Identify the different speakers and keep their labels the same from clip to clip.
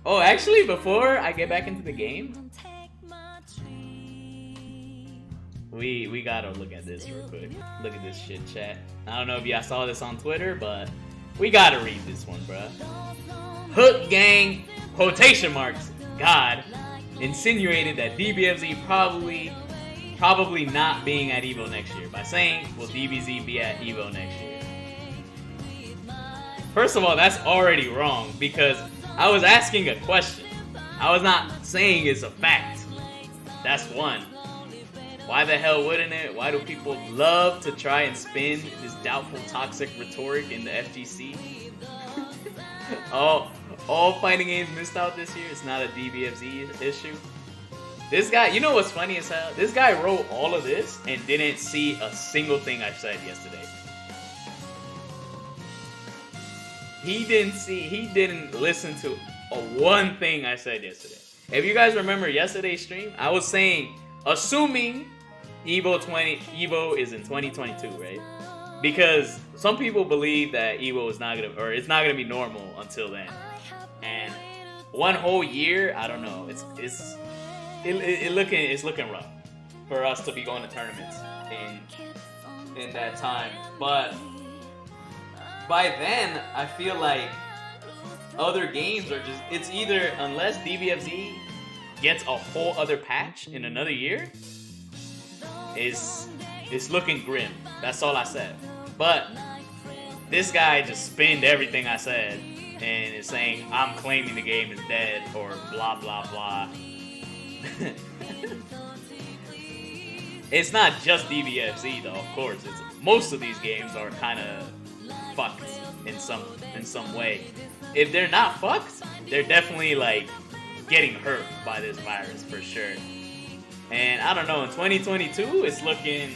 Speaker 1: Oh, actually, before I get back into the game, we gotta look at this real quick. Look at this shit, chat. I don't know if y'all saw this on Twitter, but we gotta read this one, bruh. Hook Gang, quotation marks, God, insinuated that DBFZ probably not being at EVO next year by saying, will DBZ be at EVO next year? First of all, that's already wrong because I was asking a question. I was not saying it's a fact. That's one. Why the hell wouldn't it? Why do people love to try and spin this doubtful toxic rhetoric in the FGC? All fighting games missed out this year. It's not a DBFZ issue. This guy, you know what's funny as hell? This guy wrote all of this and didn't see a single thing I said yesterday. He didn't listen to one thing I said yesterday. If you guys remember yesterday's stream, I was saying, assuming EVO is in 2022, right? Because some people believe that EVO is not gonna, or it's not gonna be normal until then. And one whole year, I don't know. It's looking rough for us to be going to tournaments in that time. But by then, I feel like other games are just, it's either, unless DBFZ gets a whole other patch in another year, it's looking grim. That's all I said. But this guy just spinned everything I said and is saying I'm claiming the game is dead or blah blah blah. It's not just DBFZ though, of course. Most of these games are kind of fucked in some way. If they're not fucked, they're definitely like getting hurt by this virus for sure. And I don't know, in 2022, it's looking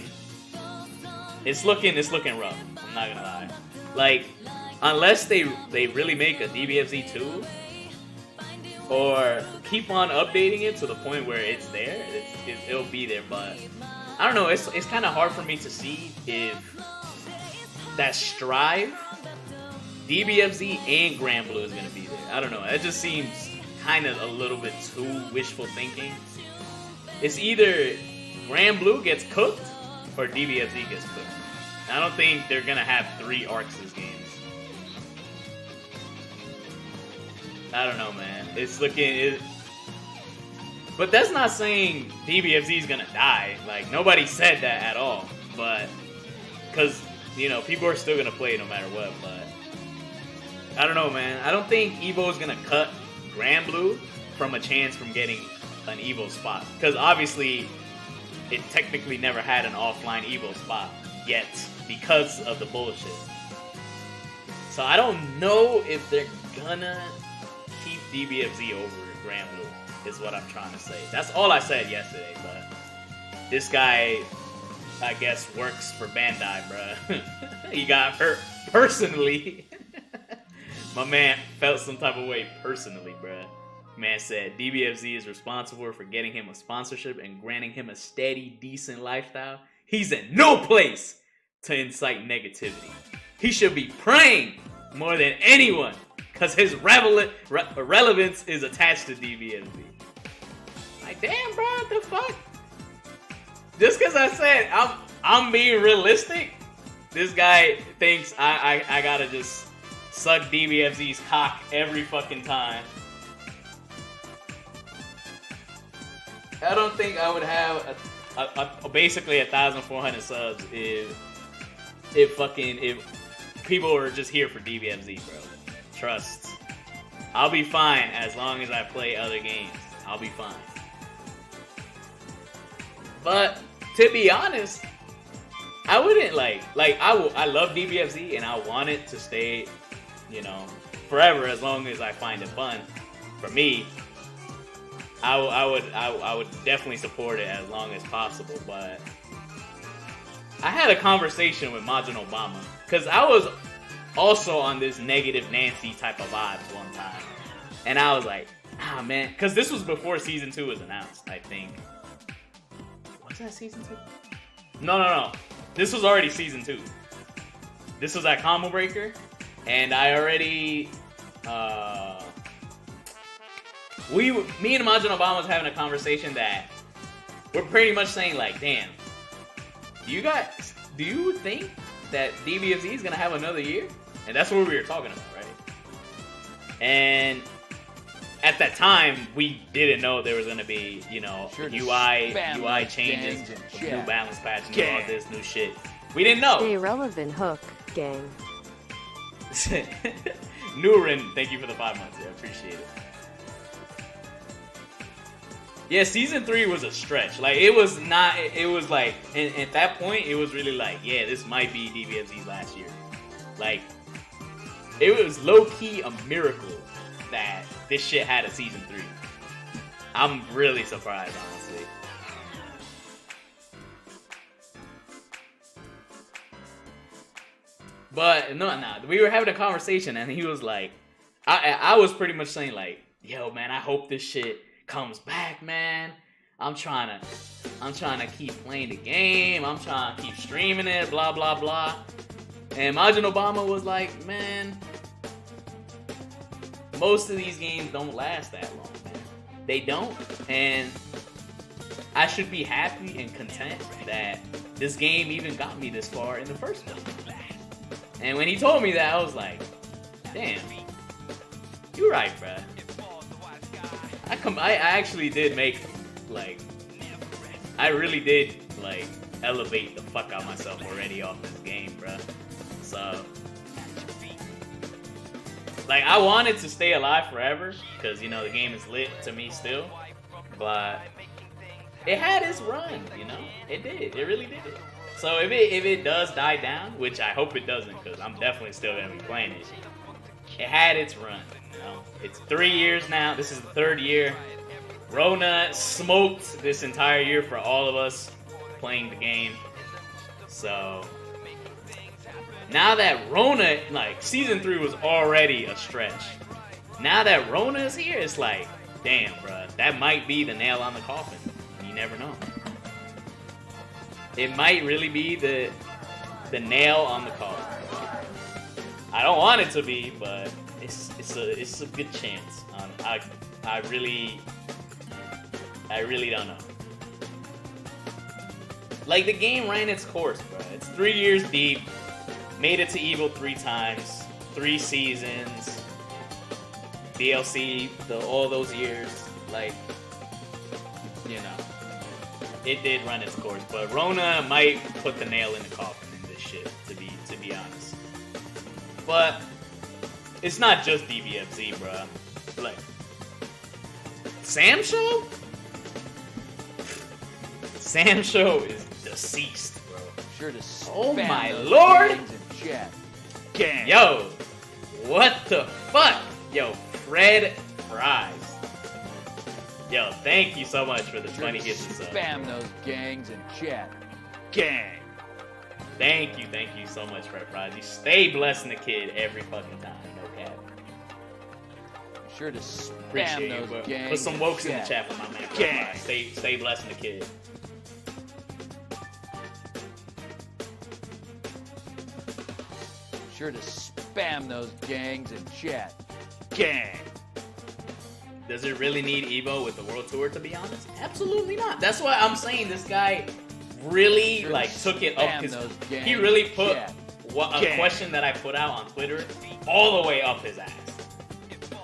Speaker 1: rough. I'm not gonna lie. Like, unless they really make a DBFZ 2 or keep on updating it to the point where it's there, it'll be there. But I don't know. It's kind of hard for me to see if that Strive, DBFZ, and Grand Blue is gonna be there. I don't know. It just seems kind of a little bit too wishful thinking. It's either Grand Blue gets cooked or DBFZ gets cooked. I don't think they're gonna have 3 arcs this games. I don't know, man. But that's not saying DBFZ is gonna die. Like, nobody said that at all. But because people are still gonna play no matter what. But I don't know, man. I don't think Evo is gonna cut Grand Blue from a chance from getting an Evo spot, because obviously it technically never had an offline Evo spot yet because of the bullshit. So I don't know if they're gonna keep DBFZ over Grand Blue, is what I'm trying to say. That's all I said yesterday. But this guy, I guess, works for Bandai, bruh. He got hurt personally. My man felt some type of way personally, bruh. Man said DBFZ is responsible for getting him a sponsorship and granting him a steady, decent lifestyle. He's in no place to incite negativity. He should be praying more than anyone, because his relevance is attached to DBFZ. Like, damn, bro, what the fuck? Just because I said I'm being realistic, this guy thinks I gotta just suck DBFZ's cock every fucking time. I don't think I would have basically 1,400 subs if people were just here for DBFZ, bro. Trust. I'll be fine as long as I play other games. I'll be fine. But to be honest, I wouldn't I love DBFZ and I want it to stay, forever as long as I find it fun. For me, I would definitely support it as long as possible. But I had a conversation with Majin Obama, because I was also on this negative Nancy type of vibes one time, and I was like, man, because this was before season 2 was announced, I think. Was that season 2? No. This was already season 2. This was at Combo Breaker, and I already me and Majin Obama was having a conversation that we're pretty much saying like, damn, do you think that DBFZ is gonna have another year? And that's what we were talking about, right? And at that time, we didn't know there was gonna be, you know, UI changes, new balance patch, and all this new shit. We didn't know.
Speaker 2: Stay relevant, Hook Gang.
Speaker 1: Nurin, thank you for the 5 months. Yeah, I appreciate it. Yeah, season 3 was a stretch. Like, it was not. It was like, and at that point, it was really like, yeah, this might be DBFZ's last year. Like, it was low key a miracle that this shit had a season 3. I'm really surprised, honestly. But no, we were having a conversation, and he was like, I was pretty much saying like, yo, man, I hope this shit comes back, man. I'm trying to keep playing the game. I'm trying to keep streaming it, blah blah blah. And Majin Obama was like, man, most of these games don't last that long, man. They don't, and I should be happy and content that this game even got me this far in the first place. And when he told me that, I was like, damn, you're right, bruh. I actually did make, like, I really did, like, elevate the fuck out of myself already off this game, bruh. So, like, I wanted to stay alive forever, because, you know, the game is lit to me still, but it had its run, you know? It did. It really did. So if it does die down, which I hope it doesn't, because I'm definitely still going to be playing it, it had its run, you know? It's 3 years now. This is the 3rd year. Rona smoked this entire year for all of us playing the game. So now that Rona, like, season 3 was already a stretch. Now that Rona is here, it's like, damn, bruh, that might be the nail on the coffin. You never know. It might really be the nail on the coffin. I don't want it to be, but it's a good chance. I really don't know. Like, the game ran its course, bro. It's 3 years deep. Made it to Evo 3 times, 3 seasons, DLC, all those years. Like, you know, it did run its course. But Rona might put the nail in the coffin in this shit, to be honest. But it's not just DBFZ, bro. Like, Sam Show? Sam Show is deceased, bro.
Speaker 3: Sure to
Speaker 1: oh my lord!
Speaker 3: Gang.
Speaker 1: Yo, what the fuck? Yo, Fred Fries. Yo, thank you so much for the 20 hits and subs.
Speaker 3: Spam those gangs in chat. Gang.
Speaker 1: Thank you so much, Fred Fries. You stay blessing the kid every fucking time, no cap.
Speaker 3: Sure to spam
Speaker 1: Appreciate
Speaker 3: those
Speaker 1: you,
Speaker 3: gangs.
Speaker 1: put some wokes in the chat for my man.
Speaker 3: Gang.
Speaker 1: Stay blessing the kid.
Speaker 3: Sure to spam those gangs in chat. Gang.
Speaker 1: Does it really need Evo with the World Tour, to be honest? Absolutely not. That's why I'm saying this guy really,
Speaker 3: sure
Speaker 1: like, took it up.
Speaker 3: Because
Speaker 1: he really put a question that I put out on Twitter all the way up his ass.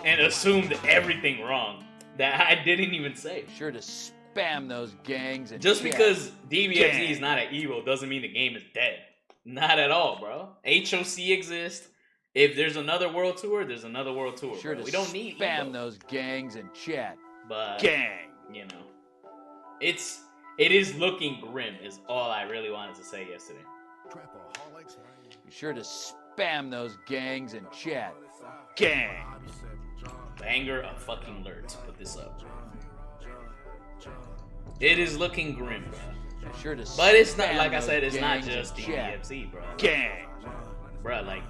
Speaker 1: And assumed everything wrong that I didn't even say.
Speaker 3: Sure to spam those gangs in
Speaker 1: Just
Speaker 3: chat.
Speaker 1: because DBFZ is not at Evo doesn't mean the game is dead. Not at all, bro. HOC exists. If there's another World Tour, there's another World Tour.
Speaker 3: Sure
Speaker 1: bro.
Speaker 3: to
Speaker 1: We don't need
Speaker 3: spam
Speaker 1: Evo.
Speaker 3: those gangs in chat.
Speaker 1: But
Speaker 3: gang.
Speaker 1: You know, it is looking grim. Is all I really wanted to say yesterday.
Speaker 3: Be sure to spam those gangs in chat. Gang.
Speaker 1: Banger of fucking alert. Put this up. It is looking grim, bro.
Speaker 3: Be sure to
Speaker 1: but it's not,
Speaker 3: spam
Speaker 1: like I
Speaker 3: those
Speaker 1: said, it's not
Speaker 3: gangs in
Speaker 1: just
Speaker 3: chat.
Speaker 1: DBFZ, bro.
Speaker 3: Gang.
Speaker 1: Bro, like,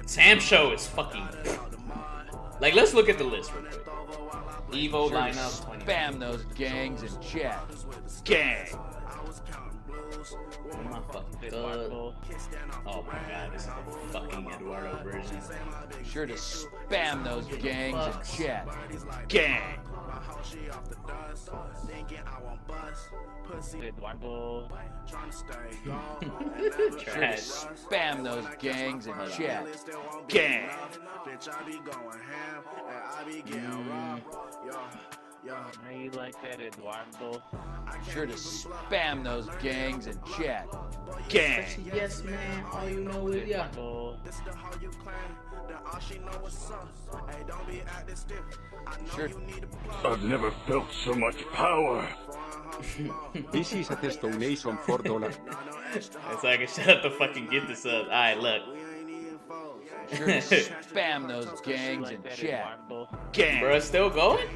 Speaker 1: Sam Show is fucking. Like, let's look at the list real quick. Evo
Speaker 3: Sure
Speaker 1: lineup 20.
Speaker 3: spam those gangs in chat. Gang.
Speaker 1: My fucking God. Oh my God, this is the fucking Eduardo version.
Speaker 3: Be sure to spam those gangs in chat. Gang.
Speaker 4: Eduardo.
Speaker 1: Trash.
Speaker 3: Spam those gangs in chat. Gang.
Speaker 4: How you like that, Eduardo?
Speaker 3: Be sure to spam those gangs in chat. Gang.
Speaker 1: Yes, man. All you know is yeah.
Speaker 4: Eduardo.
Speaker 3: Sure.
Speaker 5: I've never felt so much power.
Speaker 6: This is a donation for $1.
Speaker 1: So I can shut the fucking get this up. Alright, look.
Speaker 3: Be sure to spam those gangs in chat. Gang.
Speaker 1: Bro, it's still going?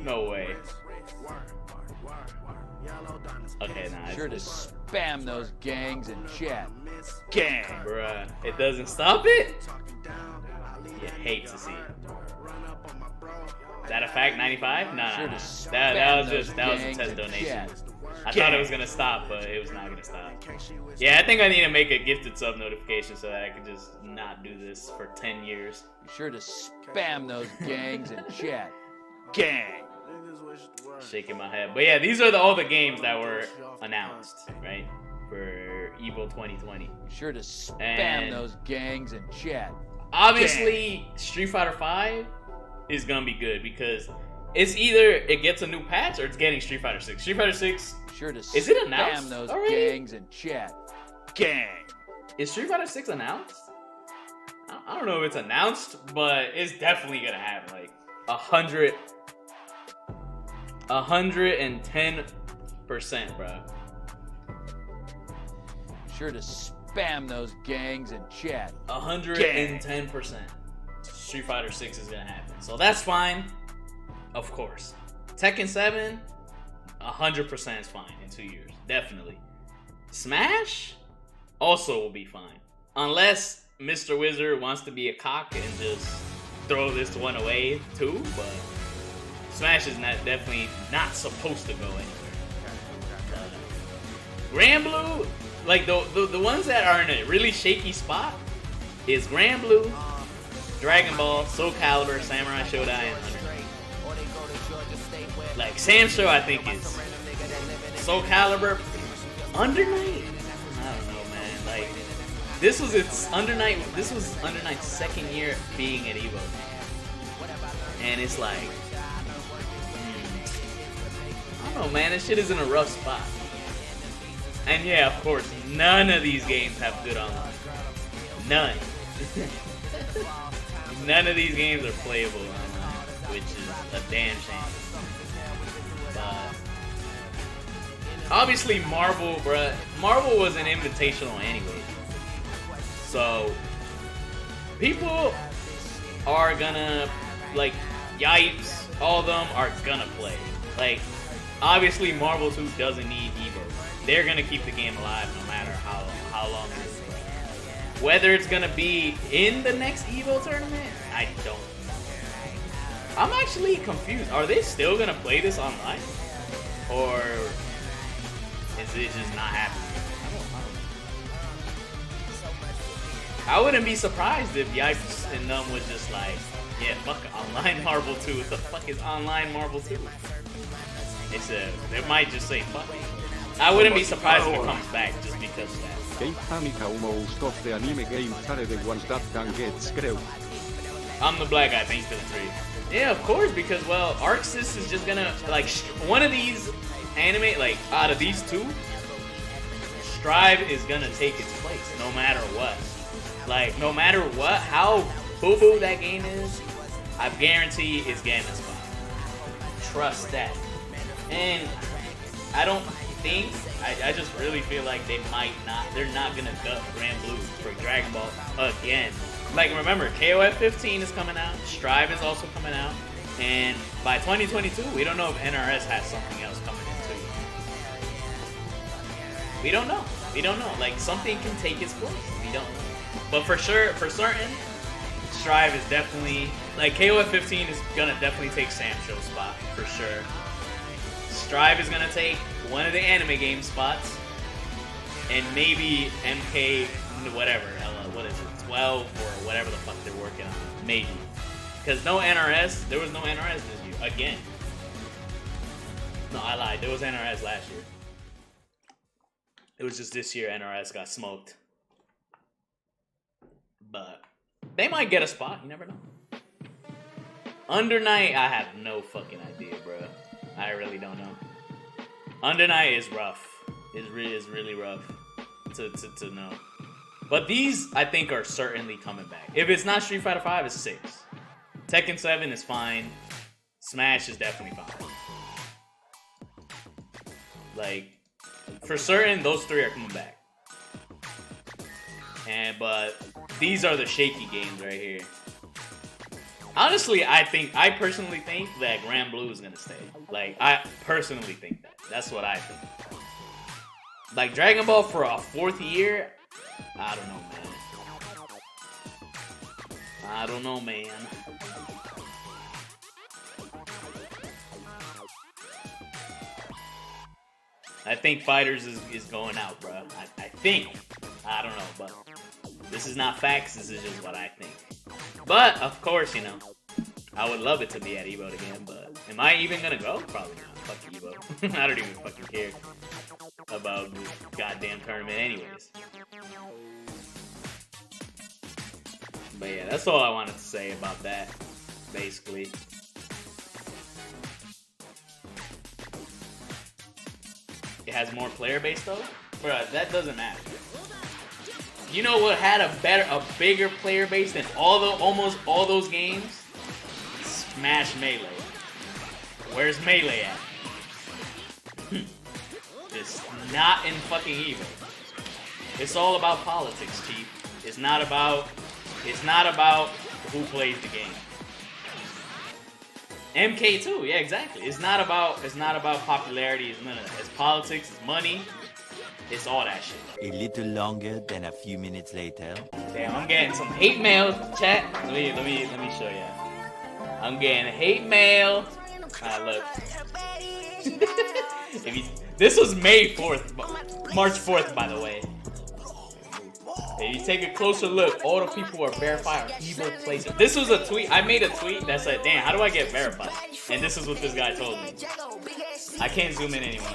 Speaker 1: No way. Okay, nah.
Speaker 3: Be sure to spam those gangs in chat.
Speaker 1: Gang. Bruh, it doesn't stop it? You hate to see it. Is that a fact, 95? Nah,
Speaker 3: Sure to
Speaker 1: that was
Speaker 3: spam
Speaker 1: just, that was a
Speaker 3: those
Speaker 1: test
Speaker 3: gangs in
Speaker 1: donation.
Speaker 3: chat.
Speaker 1: I thought it was gonna stop, but it was not gonna stop. Yeah, I think I need to make a gifted sub notification so that I can just not do this for 10 years.
Speaker 3: Be sure to spam those gangs in chat. Gang.
Speaker 1: Shaking my head. But yeah, these are all the games that were announced, right? For Evo 2020.
Speaker 3: Be sure to spam
Speaker 1: And-
Speaker 3: those gangs in chat.
Speaker 1: Obviously, Street Fighter 5 is gonna be good because it's either it gets a new patch or it's getting Street Fighter 6. Street Fighter 6,
Speaker 3: Be sure to
Speaker 1: Is it announced
Speaker 3: spam those
Speaker 1: already?
Speaker 3: gangs in chat. Gang.
Speaker 1: is Street Fighter 6 announced? I don't know if it's announced, but it's definitely gonna happen. Like 110%, bro.
Speaker 3: Be sure to spam those gangs in chat.
Speaker 1: 110%. Street Fighter 6 is gonna happen. So that's fine. Of course. Tekken 7, 100% is fine in 2 years. Definitely. Smash also will be fine. Unless Mr. Wizard wants to be a cock and just throw this one away too, but Smash is definitely not supposed to go anywhere. Grand Blue, like the ones that are in a really shaky spot is Grand Blue, Dragon Ball, Soul Calibur, Samurai Shodown, and Under Night. Like Sam Show, I think is Soul Calibur, Under Night. I don't know, man. Like this was Under Night's second year being at Evo, and it's like I don't know, man. This shit is in a rough spot. And yeah, of course, none of these games have good online. None. None of these games are playable online, which is a damn shame. But obviously, Marvel, bruh. Marvel was an invitational anyway. So people are gonna, like, Yipes, all of them are gonna play. Like, obviously, Marvel 2 doesn't need Evo. They're gonna keep the game alive no matter how long it is. Whether it's gonna be in the next Evo tournament, I don't know. I'm actually confused. Are they still gonna play this online? Or is it just not happening? I wouldn't be surprised if Yipes and them was just like, yeah, fuck online Marvel 2. What the fuck is online Marvel 2? They might just say fuck it. I wouldn't be surprised if it comes back just because of that. I'm the black guy, thanks for the trade. Yeah, of course, because, well, ArcSys is just gonna, like, one of these anime, like, out of these two, Strive is gonna take its place, no matter what. Like, no matter what, how boo-boo that game is, I guarantee it's getting a spot. Trust that. And I don't think, I just really feel like they're not gonna gut Grand Blue for Dragon Ball again. Like, remember, KOF 15 is coming out, Strive is also coming out, and by 2022, we don't know if NRS has something else coming in too. We don't know. Like, something can take its place. We don't know. But for sure, for certain, Strive is definitely, like, KOF 15 is gonna definitely take Sam Show's spot, for sure. Strive is gonna take one of the anime game spots, and maybe MK whatever, what is it, 12 or whatever the fuck they're working on, maybe. Because no NRS, there was no NRS this year again. No, I lied. There was NRS last year. It was just this year NRS got smoked. But they might get a spot. You never know. Under Night, I have no fucking idea, bro. I really don't know. Under Night is rough. It's really rough to know. But these, I think, are certainly coming back. If it's not Street Fighter 5, it's 6. Tekken 7 is fine. Smash is definitely fine. Like, for certain, those 3 are coming back. But these are the shaky games right here. Honestly, I personally think that Grand Blue is gonna stay. Like, I personally think that. That's what I think. Like, Dragon Ball for a 4th year, I don't know, man. I don't know, man. I think FighterZ is going out, bro. I think. I don't know, but this is not facts. This is just what I think. But, of course, you know, I would love it to be at Evo again, but am I even gonna go? Probably not. Fuck Evo. I don't even fucking care about this goddamn tournament anyways. But yeah, that's all I wanted to say about that, basically. It has more player base though? Bruh, that doesn't matter. You know what had a bigger player base than almost all those games? Smash Melee. Where's Melee at? It's not in fucking Evo. It's all about politics, Chief. It's not about who plays the game. MK2, yeah, exactly. It's not about popularity. It's none of that. It's politics. It's money. It's all that shit.
Speaker 7: A little longer than a few minutes later.
Speaker 1: Damn, I'm getting some hate mail, chat. Let me show you. I'm getting hate mail. Look. This was May 4th, March 4th, by the way. If you take a closer look, all the people who are verified are evil places. This was a tweet. I made a tweet that said, damn, how do I get verified? And this is what this guy told me. I can't zoom in anymore.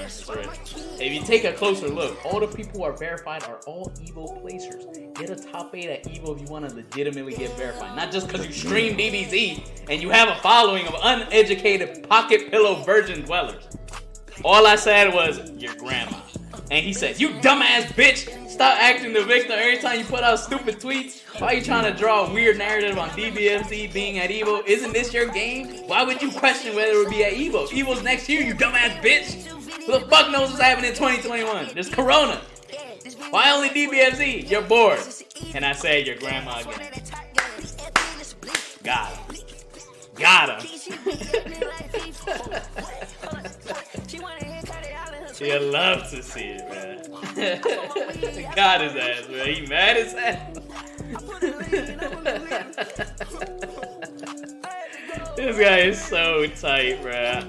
Speaker 1: If you take a closer look, all the people who are verified are all evil placers. Get a top 8 at Evo if you want to legitimately get verified. Not just because you stream DBZ and you have a following of uneducated pocket pillow virgin dwellers. All I said was, your grandma. And he said, you dumbass bitch, stop acting the victim every time you put out stupid tweets. Why are you trying to draw a weird narrative on DBFZ being at Evo? Isn't this your game? Why would you question whether it would be at Evo? Evo's next year, you dumbass bitch. Who the fuck knows what's happening in 2021? There's Corona. Why only DBFZ? You're bored. And I said, your grandma again. Got him. Got him. You'd love to see it, man. Got his ass, man. He mad as hell. This guy is so tight, bruh.